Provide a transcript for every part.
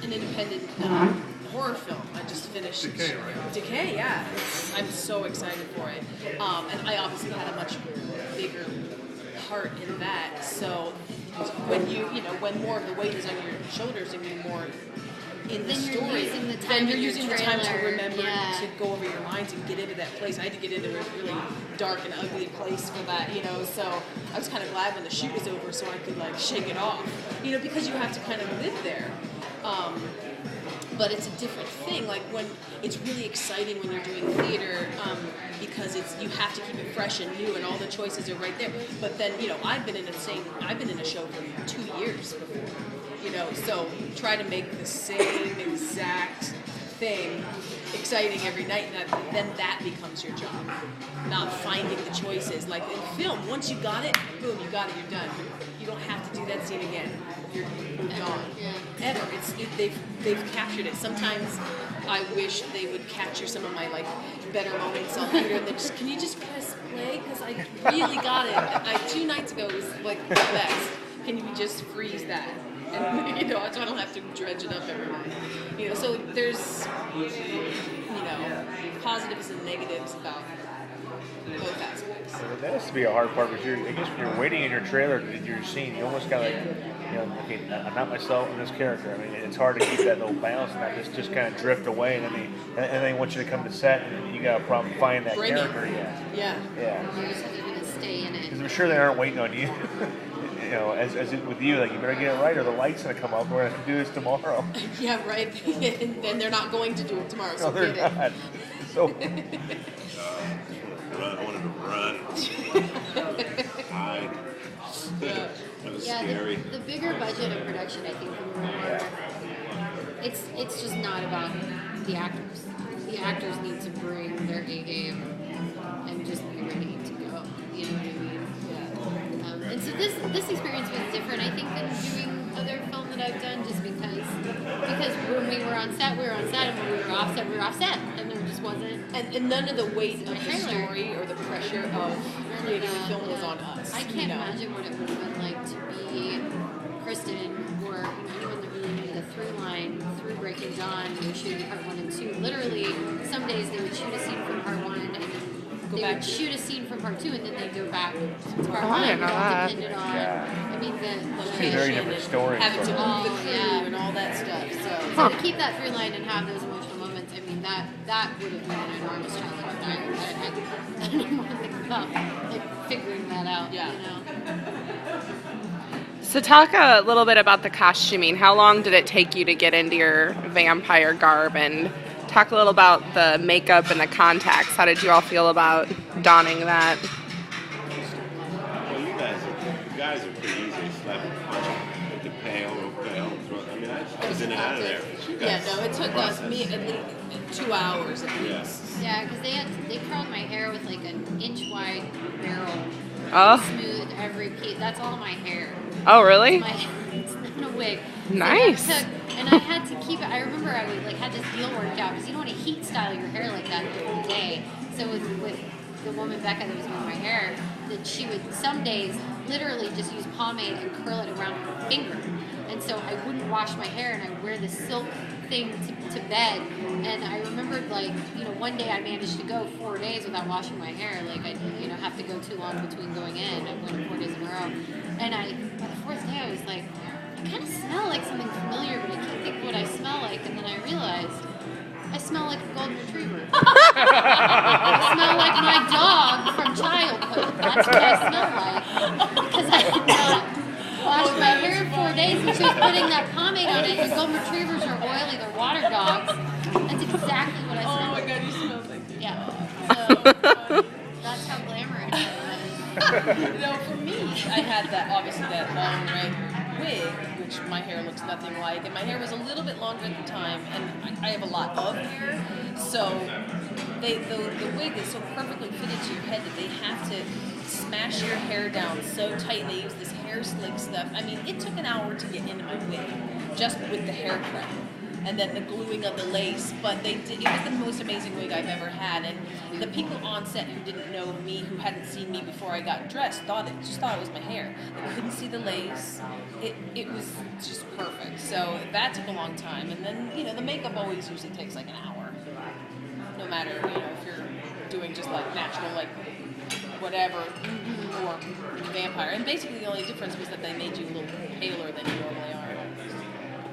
an independent horror film. I just finished Decay, right? Decay, yeah. I'm so excited for it. And I obviously had a much bigger part in that. So when when more of the weight is on your shoulders and you're more in the story, then you're using the time to remember to go over your lines and get into that place. I had to get into a really dark and ugly place for that, so I was kind of glad when the shoot was over so I could shake it off, because you have to kind of live there. But it's a different thing. Like when it's really exciting when you're doing theater because you have to keep it fresh and new, and all the choices are right there. But then I've been in a show for 2 years before, so try to make the same exact thing exciting every night, and then that becomes your job. Not finding the choices. Like in film, once you got it, boom, you got it, you're done. You don't have to do that scene again. You're moved on. Yeah. Ever. They've captured it. Sometimes I wish they would capture some of my better moments on theater and then can you just press play? Because I really got it. 2 nights ago it was the best. Can you just freeze that? And, so I don't have to dredge it up every night. So there's, positives and negatives about both aspects. That has to be a hard part because I guess when you're waiting in your trailer to do your scene, you almost got okay, I'm not myself in this character. I mean, it's hard to keep that little balance and not just kind of drift away, and then they want you to come to set and you got a problem finding that character. Yeah. You're just going to stay in it. Because I'm sure they aren't waiting on you. As it with you, you better get it right or the light's going to come up. We're going to have to do this tomorrow. Yeah, right. And they're not going to do it tomorrow, so no, they're not. So. I wanted to run. Hide. That was scary. The bigger budget of production, I think, it's just not about the actors. The actors need to bring their A game and just be ready to go. You know what I mean? And so this experience was different, I think, than doing other film that I've done, just because when we were on set, and when we were off set, and there just wasn't. And none of the weight of the story or the pressure of creating the film was on us. I can't imagine what it would have been like to be Kristen or anyone that really knew the through line through Breaking Dawn. They were shooting part 1 and 2. Literally, some days they would shoot a scene from part 1 and then they would shoot a scene from part 2 and then they'd go back to part 1. I didn't know that. Depended on, I mean, Two very different stories. Having to move the crew and all that stuff. So to keep that through line and have those emotional moments, I mean, that would have been an enormous challenge. I didn't want to think about figuring that out. Yeah. So talk a little bit about the costuming. How long did it take you to get into your vampire garb? And talk a little about the makeup and the contacts. How did you all feel about donning that? Well, you guys are pretty easy. Slap a punch with the pale. I mean, I was in and out of there. It took us at least 2 hours at least. Yeah, because they curled my hair with an inch-wide barrel. Oh. Smooth every piece. That's all my hair. Oh, really? It's not a wig. Nice. And I had to keep it. I remember I would had this deal worked out because you don't want to heat style your hair like that every day. So with the woman Becca that was doing my hair, that she would some days literally just use pomade and curl it around her finger. And so I wouldn't wash my hair and I would wear this silk thing to bed. And I remembered one day I managed to go 4 days without washing my hair. I have to go too long between going in. I went 4 days in a row. And by the 4th day I was like, I kind of smell like something familiar, but I can't think of what I smell like. And then I realized I smell like a golden retriever. I smell like my dog from childhood. That's what I smell like. Because I had not washed my hair in 4 days and she was putting that pomade on it. And golden retrievers are oily, they're water dogs. That's exactly what I smell like. Oh my god, you smell like it. Yeah. So that's how glamorous it was. For me, I had that long red wig, which my hair looks nothing like, and my hair was a little bit longer at the time, and I have a lot of hair, so the wig is so perfectly fitted to your head that they have to smash your hair down so tight. They use this hair slick stuff. I mean, it took an hour to get into my wig, just with the hair prep. And then the gluing of the lace, but it was the most amazing wig I've ever had. And the people on set who didn't know me, who hadn't seen me before I got dressed, thought it was my hair. They couldn't see the lace. It was just perfect. So that took a long time. And then, the makeup always usually takes like an hour. No matter, if you're doing just like natural, like whatever, or vampire. And basically the only difference was that they made you a little paler than you normally are.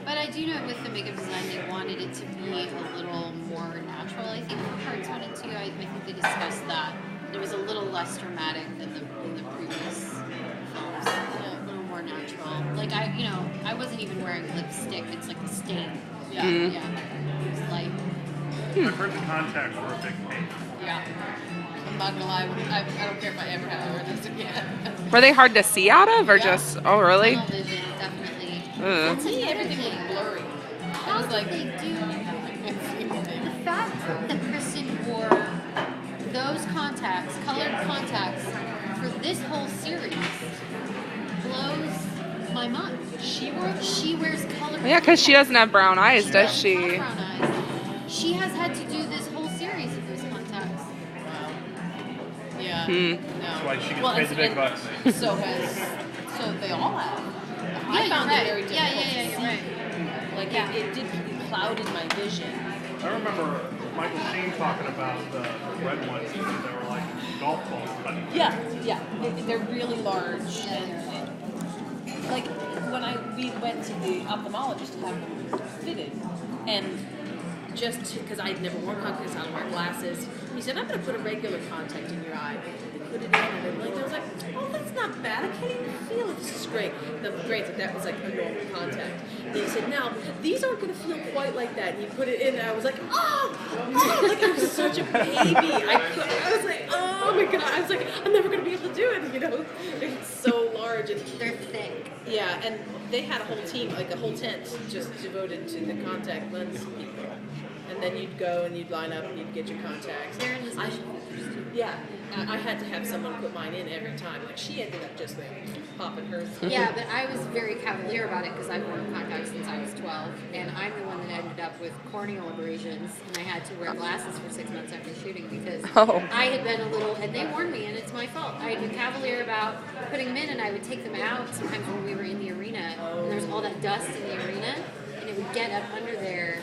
But I do know with the makeup design, they wanted it to be a little more natural. I think for parts 1 and 2, I think they discussed that. It was a little less dramatic than the previous films. A little more natural. Like, I wasn't even wearing lipstick. It's like a stain. Yeah. Yeah. It was light. I've heard the contacts were a big pain. Yeah. I'm not gonna lie, I don't care if I ever have to wear this again. Were they hard to see out of, or Yeah. just? Oh, really? Tunnel vision, definitely. Ugh. To me, everything was blurry. I was like, They do. I can't see anything. The fact that Kristen wore those contacts, colored contacts, for this whole series blows my mind. She wears colored. Yeah, because she doesn't have brown eyes, does doesn't she? have brown eyes. She has had to do this whole series of those contacts. Yeah. Hmm. No. That's why she gets Well, paid the big bucks. So they all have. I Yeah, found you're it right. very difficult Yeah, to you're see. right. Like Yeah. it clouded my vision. I remember Michael Sheen talking about the red ones, and they were like golf balls. Yeah. They're really large, and like when we went to the ophthalmologist to have them fitted, and just because I'd never worn contacts, I don't wear glasses, he said, "I'm going to put a regular contact in your eye." They put it in, and I was like, "Oh, that's not bad. I can't even feel it. This is great." Granted, that was like a normal contact. And he said, "Now these aren't going to feel quite like that." And he put it in, and I was like, "Oh, like I was such a baby." I was like, "Oh my god!" I was like, "I'm never going to be able to do it." It's so large and They're thick. yeah, and they had a whole team, like a whole tent, just devoted to the contact lens people. And then you'd go and you'd line up and you'd get your contacts. They're in the I- special features too. Yeah, I had to have someone put mine in every time. Like she ended up just like popping hers. Yeah, but I was very cavalier about it because I've worn contacts since I was 12, and I'm the one that ended up with corneal abrasions, and I had to wear glasses for 6 months after shooting because Oh. I had been a little, and they warned me, and it's my fault. I had been cavalier about putting them in, and I would take them out sometimes when we were in the arena, and there was all that dust in the arena, and it would get up under there,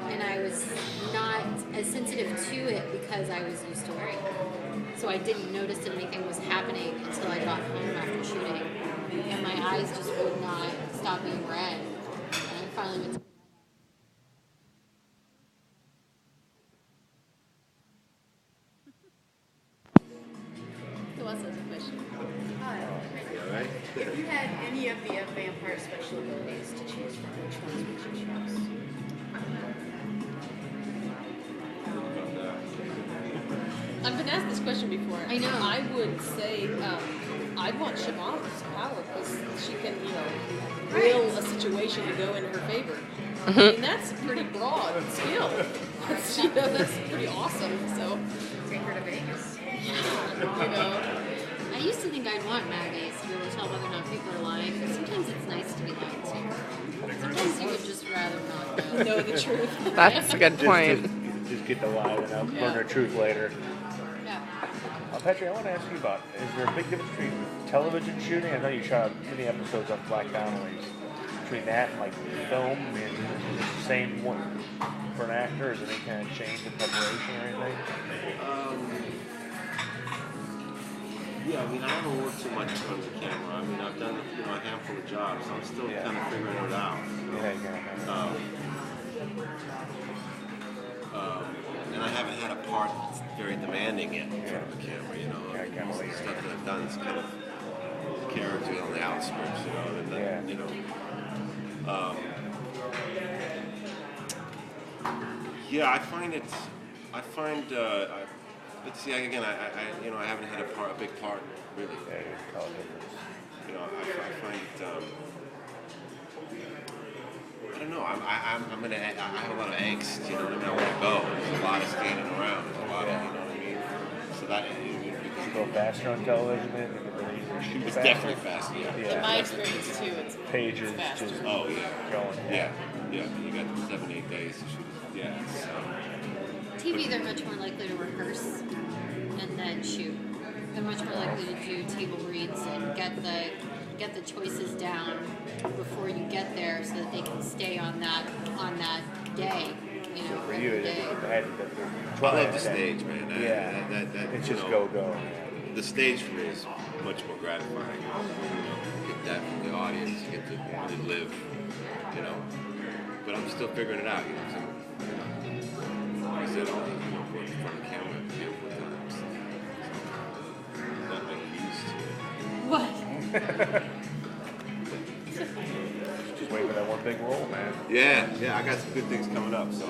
and I was not as sensitive to it because I was used to wearing it. So I didn't notice that anything was happening until I got home after shooting. And my eyes just would not stop being red. And I finally went to Who else has a question? Yeah, right? If you had any of the vampire special abilities to choose from, which ones would you choose? I've been asked this question before. I know. I would say I'd want Siobhan's power because she can, will a situation to go in her favor. I mean, that's a pretty broad skill. That's pretty awesome. So, Take her to Vegas. I used to think I'd want Maggie's to be able to tell whether or not people are lying, but sometimes it's nice to be lied to. Sometimes you would just rather not know. know the truth. That's a good point. Just get the lie and I'll learn the truth later. Yeah. Patrick, I want to ask you about, is there a big difference between television shooting? I know you shot many episodes on Black Donnellys. Between that and like film, I mean, is it the same one for an actor? Is there any kind of change in preparation or anything? Yeah, I mean, I haven't worked too much in front of the camera. I mean, I've done a handful of jobs. So I'm still kind of figuring it out. Yeah, yeah. And I haven't had a part that's very demanding yet in front of the camera. Yeah, kinda Most of the like- stuff that I've done is kind of characters on the outskirts, and then, Yeah. Yeah, I find let's see, again, I haven't had a big part, really. Yeah, you can tell the difference. I find it, I don't know, I have a lot of angst, I want to go. There's a lot of skating around, there's a lot of, you know what I mean? So that, Does it go faster on television then? Shoot it's faster? definitely faster, yeah. Yeah. In my experience too, it's Pages faster. just Oh, yeah. going. Yeah, you got 7-8 days to shoot it. Yeah, so. TV, they're much more likely to rehearse and then shoot. They're much more likely to do table reads and get the get the choices down before you get there, so that they can stay on that day. You know, For every you, day. I love the stage, man. That It's you just know, go. The stage for me is much more gratifying. You get that from the audience. You get to really live, you know. But I'm still figuring it out. You know, so, like I said, all the work in front of the camera a few times. Not like used to it. What? Just wait for that one big role, man. Yeah, I got some good things coming up. So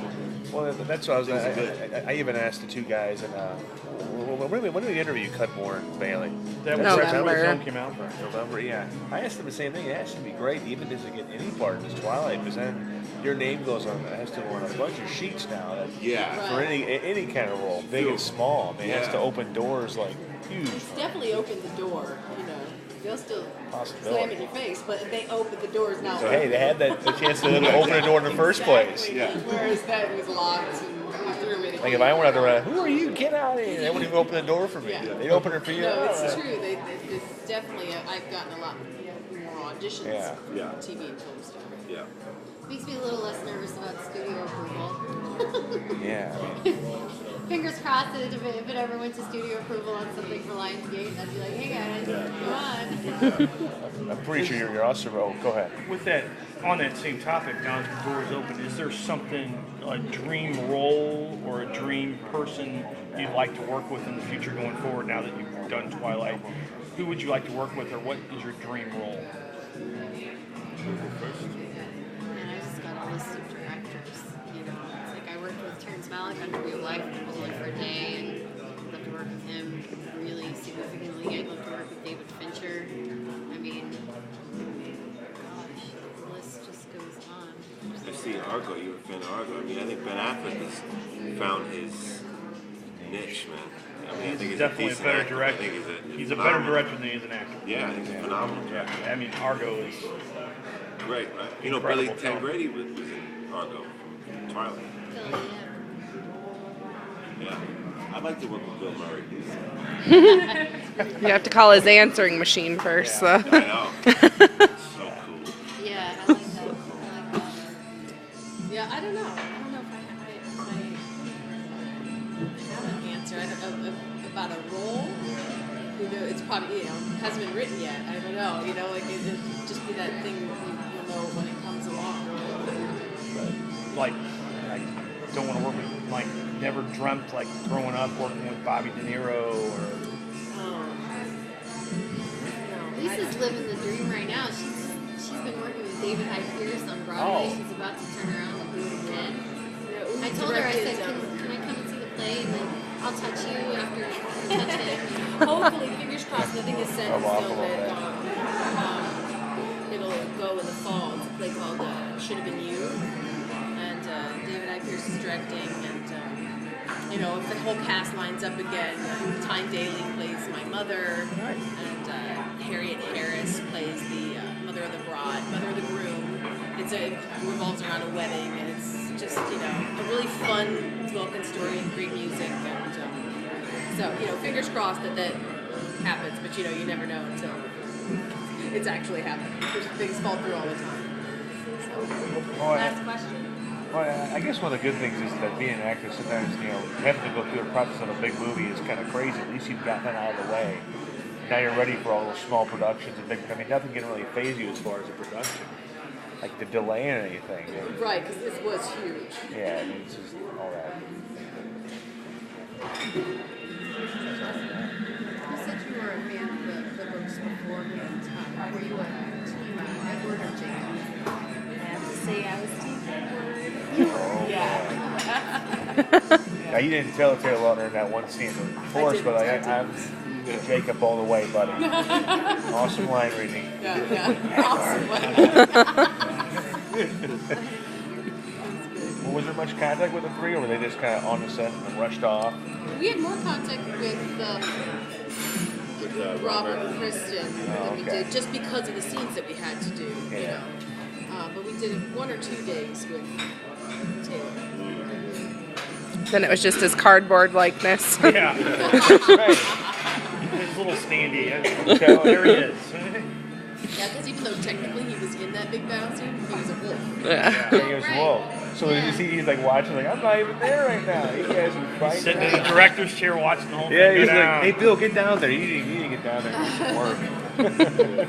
Well, that's what I was. Things are good. I even asked the two guys, and when did we interview Cudmore and Bailey? That was November. September. The film came out. November, yeah. I asked them the same thing. It has to be great, even if it get any part in this Twilight, because then your name goes on. It has to go on a bunch of sheets now. That, yeah, for any kind of role, big and small. I mean, it has to open doors like huge. It's definitely opened the door, you know. They'll still Possibility. slam in your face, but they opened the doors now. So hey, they had the chance to open the door in the first place. Exactly. Yeah. Whereas that was locked and you threw it. Like if I went out there, who are you? Get out of here! They wouldn't even open the door for me. Yeah. They'd open it for you. No, it's Oh, true. It's definitely. I've gotten a lot more auditions Yeah. for Yeah. TV and film stuff. yeah. Makes me a little less nervous about studio approval. Yeah. Fingers crossed that if it ever went to studio approval on something for Lionsgate, I'd be like, hey guys, come on. I'm pretty sure you're also. Oh, go ahead. With that, on that same topic, now that the door is open, is there something, a dream role or a dream person you'd like to work with in the future going forward now that you've done Twilight? Who would you like to work with, or what is your dream role? And I just got a list of directors. You know, it's like I worked with Terrence Malick on Tree of Life, but it was only for a day, and I'd love to work with him really significantly. I'd love to work with David Fincher. I mean, gosh, the list just goes on. I see Argo. You were a fan of Argo. I mean, I think Ben Affleck has found his niche, man. I mean, I think He's he's definitely a decent better actor. director. I think He's a better phenomenal- director than he is an actor. Yeah, I think he's a phenomenal director. I mean, Argo is Great, right? You know, Billy Incredible film. Tangradi was in Argo from Twilight. Philly, Yeah. I'd like to work with Bill Murray. You have to call his answering machine first. I So. know. So cool. yeah, I like that. I like that. Yeah, I don't know. I don't know if I have an answer. I don't know about a role. You know, it's probably hasn't been written yet. I don't know. You know, like it'll just be that thing you'll know when it comes along. like, I don't want to work with, like, never dreamt, like, growing up working with Bobby De Niro or. Lisa's living the dream right now. She's been working with David Hyde Pierce on Broadway. Oh. She's about to turn around and do it again. I told her, I said, can I come and see the play, and then I'll touch you after you touch him. Hopefully, fingers crossed, nothing is said I'm off a still little bit. that it'll go in the fall. It's a play called Should Have Been You. And David I. Pierce is directing. And, if the whole cast lines up again, Tyne Daly plays my mother. And Harriet Harris plays the mother of the bride, mother of the groom. It revolves around a wedding. And it's just, a really fun, welcome story and great music. And so, fingers crossed that happens, but you never know until it's actually happening. Because things fall through all the time. So, last question. Well, I guess one of the good things is that being an actor sometimes, having to go through the process of a big movie is kind of crazy. At least you've gotten that out of the way. Now you're ready for all those small productions and big. I mean, nothing can really phase you as far as the production, like the delay in anything. Right, because this was huge. Yeah, I mean, it's just all that. You said you were a fan of the books beforehand. Were you a team Edward or Jacob? I have to say I was team Edward. Now you didn't tell the tale in that one scene in the forest, but I'm Jacob all the way, buddy. Awesome line reading. Yeah. Awesome. Well, was there much contact with the three, or were they just kind of on the set and rushed off? We had more contact with Robert and Kristen than we okay. did, just because of the scenes that we had to do. Yeah. But we did 1 or 2 days with Taylor. Then it was just his cardboard likeness. Yeah. Right. His little standee. Oh, there he is. Yeah, because even though technically he was in that big battle scene, he was a wolf. Yeah. He was wolf. So did you see? He's like watching, like I'm not even there right now. You guys are fighting. Sitting in the director's chair watching the whole Yeah, thing he's go like, down. hey Bill, get down there. You need to get down there and do some work.